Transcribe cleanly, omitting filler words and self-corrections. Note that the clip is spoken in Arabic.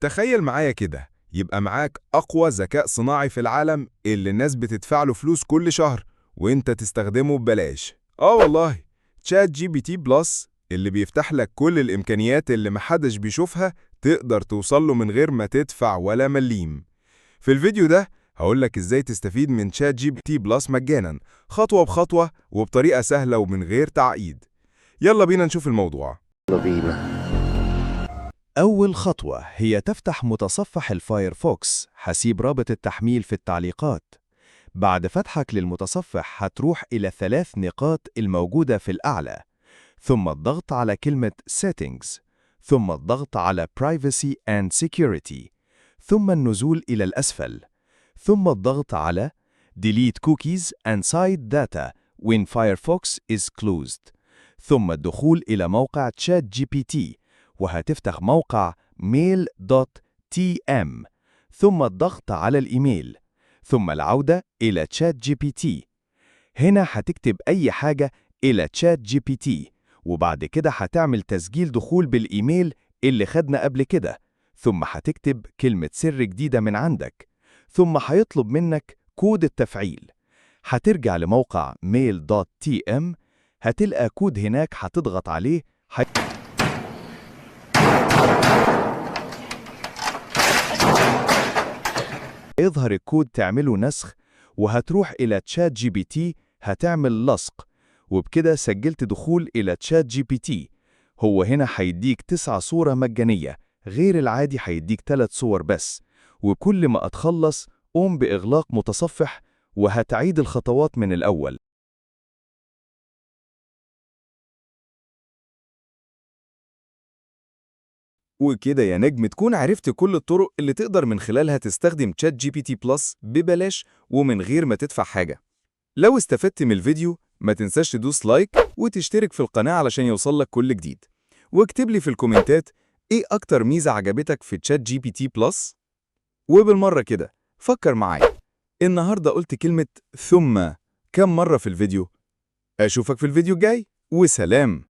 تخيل معايا كده، يبقى معاك أقوى ذكاء صناعي في العالم اللي الناس بتدفع له فلوس كل شهر وانت تستخدمه ببلاش. والله، تشات جي بي تي بلس اللي بيفتح لك كل الإمكانيات اللي محدش بيشوفها تقدر توصل له من غير ما تدفع ولا مليم. في الفيديو ده هقولك ازاي تستفيد من تشات جي بي تي بلس مجانا، خطوة بخطوة وبطريقة سهلة ومن غير تعقيد. يلا بينا نشوف الموضوع. يلا بينا. أول خطوة هي تفتح متصفح الفايرفوكس. هسيب رابط التحميل في التعليقات. بعد فتحك للمتصفح هتروح إلى 3 نقاط الموجودة في الأعلى، ثم الضغط على كلمة Settings، ثم الضغط على Privacy and Security، ثم النزول إلى الأسفل، ثم الضغط على Delete Cookies and Site Data when Firefox is closed، ثم الدخول إلى موقع تشات جي بي تي، وهتفتح موقع mail.tm، ثم الضغط على الإيميل، ثم العودة إلى تشات جي بي تي. هنا هتكتب أي حاجة إلى تشات جي بي تي، وبعد كده هتعمل تسجيل دخول بالإيميل اللي خدنا قبل كده، ثم هتكتب كلمة سر جديدة من عندك، ثم هيطلب منك كود التفعيل. هترجع لموقع mail.tm، هتلقى كود هناك هتضغط عليه، يظهر الكود تعمله نسخ، وهتروح إلى تشات جي بي تي هتعمل لصق، وبكده سجلت دخول إلى تشات جي بي تي. هو هنا هيديك 9 صورة مجانية، غير العادي هيديك 3 صور بس، وكل ما أتخلص قوم بإغلاق متصفح وهتعيد الخطوات من الأول. وكده يا نجم تكون عرفت كل الطرق اللي تقدر من خلالها تستخدم تشات جي بي تي بلس ببلاش ومن غير ما تدفع حاجة. لو استفدت من الفيديو ما تنساش تدوس لايك وتشترك في القناة علشان يوصلك كل جديد، واكتب لي في الكومنتات ايه اكتر ميزة عجبتك في تشات جي بي تي بلس. وبالمرة كده فكر معايا، النهاردة قلت كلمة ثم كم مرة في الفيديو؟ أشوفك في الفيديو الجاي، وسلام.